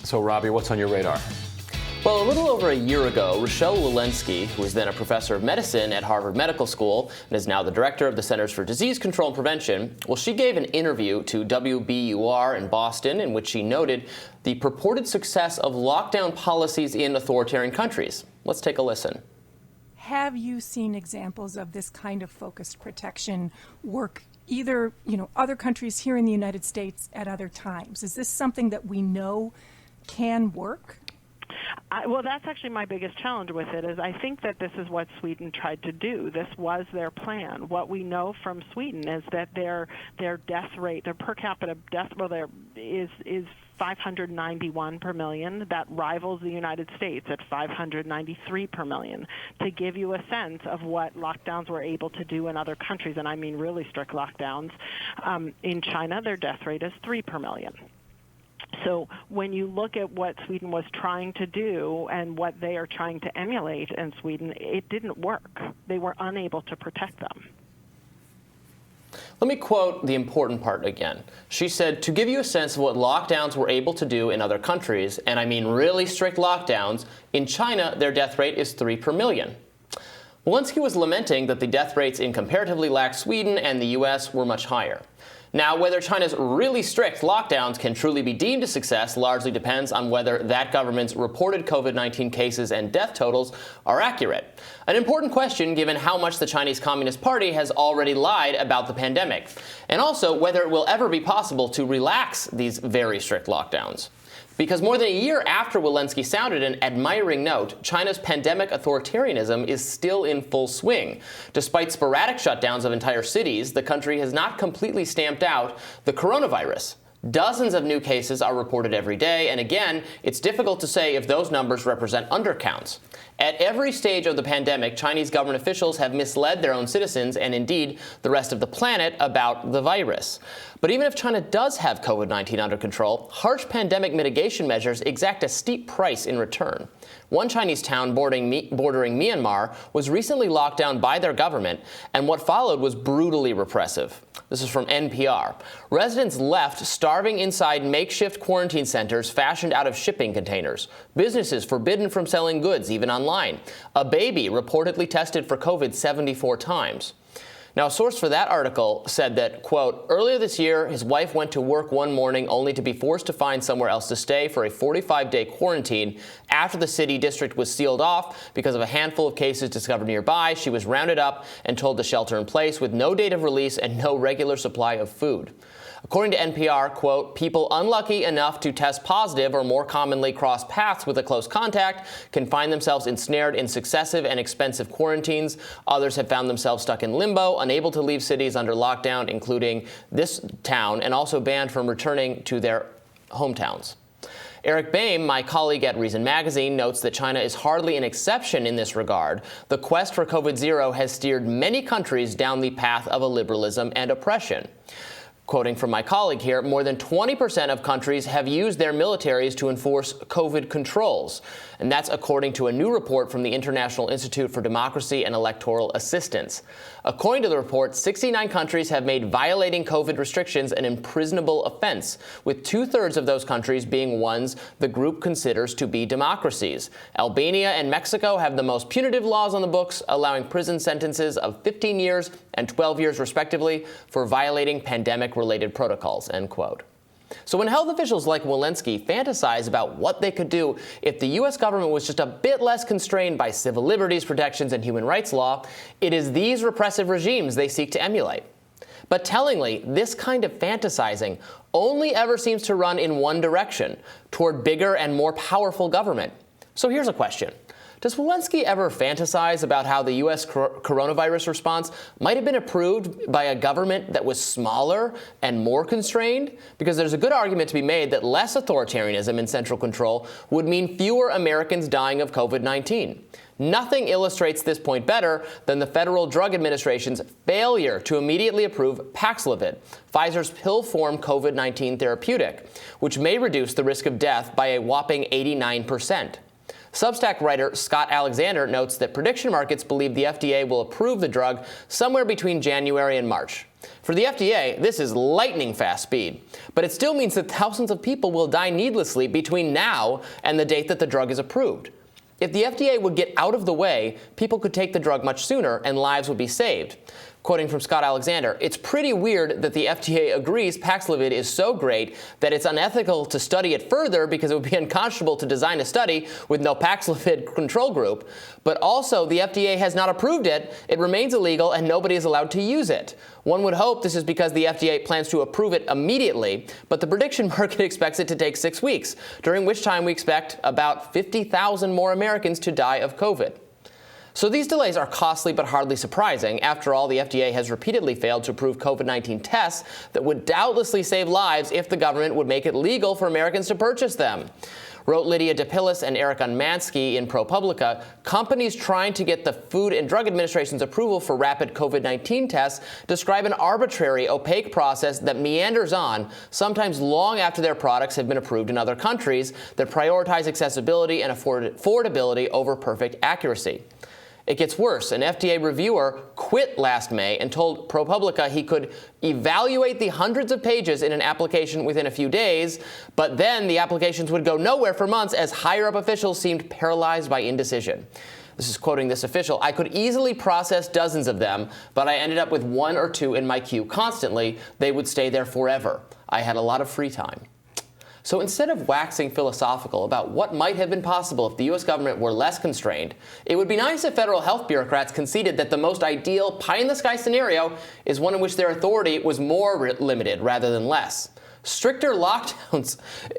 So, Robby, what's on your radar? Well, a little over a year ago, Rochelle Walensky, who was then a professor of medicine at Harvard Medical School and is now the director of the Centers for Disease Control and Prevention, well, she gave an interview to WBUR in Boston in which she noted the purported success of lockdown policies in authoritarian countries. Let's take a listen. Have you seen examples of this kind of focused protection work either, other countries here in the United States at other times? Is this something that we know can work? Well, that's actually my biggest challenge with it, is I think that this is what Sweden tried to do. This was their plan. What we know from Sweden is that their death rate, their per capita death, is 591 per million. That rivals the United States at 593 per million. To give you a sense of what lockdowns were able to do in other countries, and I mean really strict lockdowns, in China, their death rate is 3 per million. So when you look at what Sweden was trying to do and what they are trying to emulate in Sweden, it didn't work. They were unable to protect them. Let me quote the important part again. She said, to give you a sense of what lockdowns were able to do in other countries, and I mean really strict lockdowns, in China, their death rate is 3 per million. Walensky was lamenting that the death rates in comparatively lax Sweden and the U.S. were much higher. Now, whether China's really strict lockdowns can truly be deemed a success largely depends on whether that government's reported COVID-19 cases and death totals are accurate. An important question given how much the Chinese Communist Party has already lied about the pandemic, and also whether it will ever be possible to relax these very strict lockdowns. Because more than a year after Walensky sounded an admiring note, China's pandemic authoritarianism is still in full swing. Despite sporadic shutdowns of entire cities, the country has not completely stamped out the coronavirus. Dozens of new cases are reported every day, and again, it's difficult to say if those numbers represent undercounts. At every stage of the pandemic, Chinese government officials have misled their own citizens and indeed the rest of the planet about the virus. But even if China does have COVID-19 under control, harsh pandemic mitigation measures exact a steep price in return. One Chinese town bordering Myanmar was recently locked down by their government, and what followed was brutally repressive. This is from NPR. Residents left starving inside makeshift quarantine centers fashioned out of shipping containers. Businesses forbidden from selling goods, even online. A baby reportedly tested for COVID 74 times. Now, a source for that article said that, quote, earlier this year, his wife went to work one morning only to be forced to find somewhere else to stay for a 45-day quarantine. After the city district was sealed off because of a handful of cases discovered nearby, she was rounded up and told to shelter in place with no date of release and no regular supply of food. According to NPR, quote, people unlucky enough to test positive or more commonly cross paths with a close contact can find themselves ensnared in successive and expensive quarantines. Others have found themselves stuck in limbo, unable to leave cities under lockdown, including this town, and also banned from returning to their hometowns. Eric Boehm, my colleague at Reason Magazine, notes that China is hardly an exception in this regard. The quest for COVID-0 has steered many countries down the path of illiberalism and oppression. Quoting from my colleague here, more than 20% of countries have used their militaries to enforce COVID controls. And that's according to a new report from the International Institute for Democracy and Electoral Assistance. According to the report, 69 countries have made violating COVID restrictions an imprisonable offense, with 2/3 of those countries being ones the group considers to be democracies. Albania and Mexico have the most punitive laws on the books, allowing prison sentences of 15 years and 12 years respectively for violating pandemic-related protocols, end quote. So when health officials like Walensky fantasize about what they could do if the U.S. government was just a bit less constrained by civil liberties protections and human rights law, it is these repressive regimes they seek to emulate. But tellingly, this kind of fantasizing only ever seems to run in one direction, toward bigger and more powerful government. So here's a question. Does Walensky ever fantasize about how the U.S. coronavirus response might have been approved by a government that was smaller and more constrained? Because there's a good argument to be made that less authoritarianism and central control would mean fewer Americans dying of COVID-19. Nothing illustrates this point better than the Federal Drug Administration's failure to immediately approve Paxlovid, Pfizer's pill-form COVID-19 therapeutic, which may reduce the risk of death by a whopping 89%. Substack writer Scott Alexander notes that prediction markets believe the FDA will approve the drug somewhere between January and March. For the FDA, this is lightning fast speed, but it still means that thousands of people will die needlessly between now and the date that the drug is approved. If the FDA would get out of the way, people could take the drug much sooner and lives would be saved. Quoting from Scott Alexander, "It's pretty weird that the FDA agrees Paxlovid is so great that it's unethical to study it further because it would be unconscionable to design a study with no Paxlovid control group. But also, the FDA has not approved it, it remains illegal, and nobody is allowed to use it. One would hope this is because the FDA plans to approve it immediately, but the prediction market expects it to take 6 weeks, during which time we expect about 50,000 more Americans to die of COVID." So these delays are costly but hardly surprising. After all, the FDA has repeatedly failed to approve COVID-19 tests that would doubtlessly save lives if the government would make it legal for Americans to purchase them. Wrote Lydia DePillis and Eric Unmansky in ProPublica, companies trying to get the Food and Drug Administration's approval for rapid COVID-19 tests describe an arbitrary, opaque process that meanders on, sometimes long after their products have been approved in other countries, that prioritize accessibility and affordability over perfect accuracy. It gets worse. An FDA reviewer quit last May and told ProPublica he could evaluate the hundreds of pages in an application within a few days, but then the applications would go nowhere for months as higher-up officials seemed paralyzed by indecision. This is quoting this official. "I could easily process dozens of them, but I ended up with 1 or 2 in my queue constantly. They would stay there forever. I had a lot of free time." So instead of waxing philosophical about what might have been possible if the U.S. government were less constrained, it would be nice if federal health bureaucrats conceded that the most ideal pie-in-the-sky scenario is one in which their authority was more limited rather than less. Stricter lockdowns.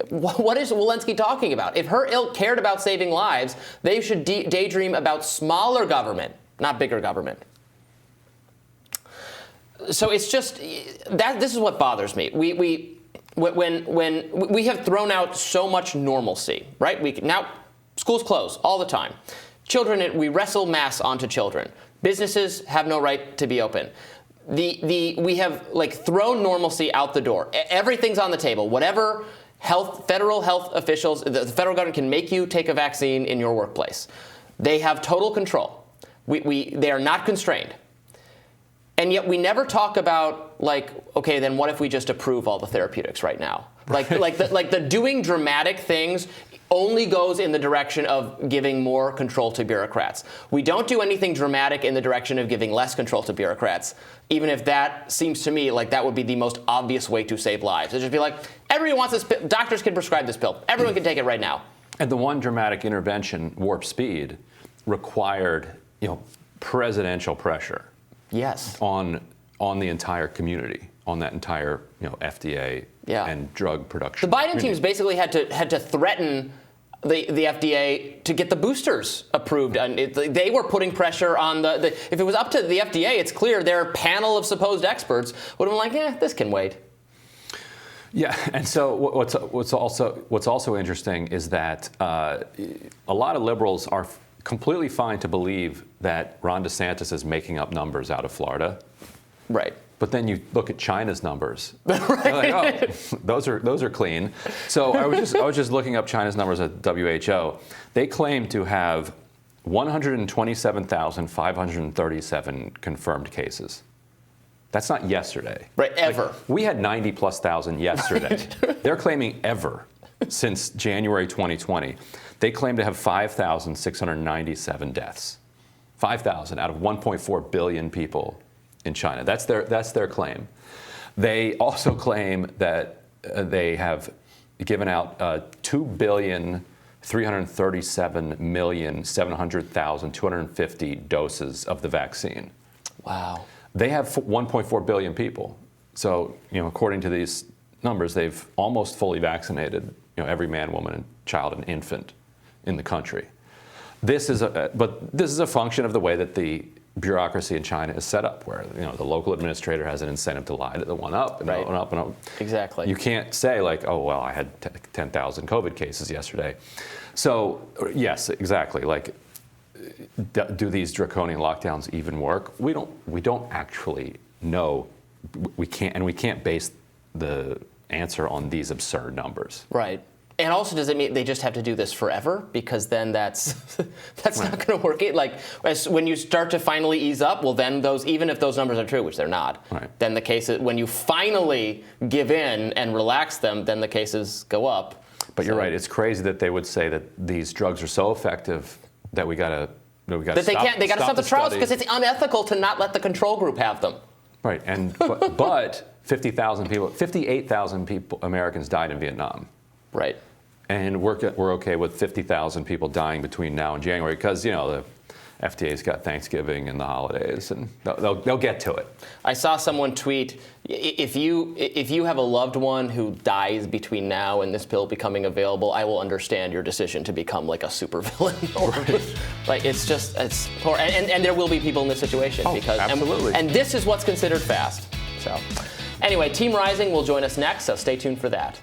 What is Walensky talking about? If her ilk cared about saving lives, they should daydream about smaller government, not bigger government. So it's just that. This is what bothers me. When we have thrown out so much normalcy, right? Now schools close all the time. Children, we wrestle masks onto children. Businesses have no right to be open. We have thrown normalcy out the door. Everything's on the table. Whatever federal health officials, the federal government can make you take a vaccine in your workplace. They have total control. They are not constrained. And yet we never talk about, okay, then what if we just approve all the therapeutics right now? The doing dramatic things only goes in the direction of giving more control to bureaucrats. We don't do anything dramatic in the direction of giving less control to bureaucrats, even if that seems to me like that would be the most obvious way to save lives. It'd just be like, everyone wants this pill. Doctors can prescribe this pill. Everyone can take it right now. And the one dramatic intervention, Warp Speed, required, presidential pressure. Yes. On the entire community, on that entire FDA and drug production. The Biden teams basically had to threaten the FDA to get the boosters approved, and they were putting pressure on the. If it was up to the FDA, it's clear their panel of supposed experts would have been like, this can wait. Yeah, and so what's also interesting is that a lot of liberals are completely fine to believe that Ron DeSantis is making up numbers out of Florida. Right. But then you look at China's numbers. Right. Those are clean. So I was just looking up China's numbers at WHO. They claim to have 127,537 confirmed cases. That's not yesterday. Right, ever. We had 90,000+ yesterday. Right. They're claiming ever since January 2020. They claim to have 5,697 deaths. 5,000 out of 1.4 billion people in China. That's their claim. They also claim that they have given out 2,337,700,250 doses of the vaccine. Wow. They have 1.4 billion people. So, according to these numbers, they've almost fully vaccinated, every man, woman, and child and infant in the country. This is a function of the way that the bureaucracy in China is set up, where the local administrator has an incentive to lie to the one up and up and up. Exactly. You can't say I had 10,000 COVID cases yesterday. So yes, exactly. Do these draconian lockdowns even work? We don't actually know. We can't base the answer on these absurd numbers. Right. And also, does it mean they just have to do this forever? Because then that's not going to work. When you start to finally ease up, well, then even if those numbers are true, which they're not, then the cases, when you finally give in and relax them, then the cases go up. But you're right. It's crazy that they would say that these drugs are so effective that we got to That they can't. They got to stop the trials because it's unethical to not let the control group have them. Right. And but 58,000 people, Americans died in Vietnam. Right. And we're okay with 50,000 people dying between now and January because, the FDA's got Thanksgiving and the holidays, and they'll get to it. I saw someone tweet, if you have a loved one who dies between now and this pill becoming available, I will understand your decision to become like a supervillain. Like it's horrible. And there will be people in this situation absolutely. And this is what's considered fast. So anyway, Team Rising will join us next, so stay tuned for that.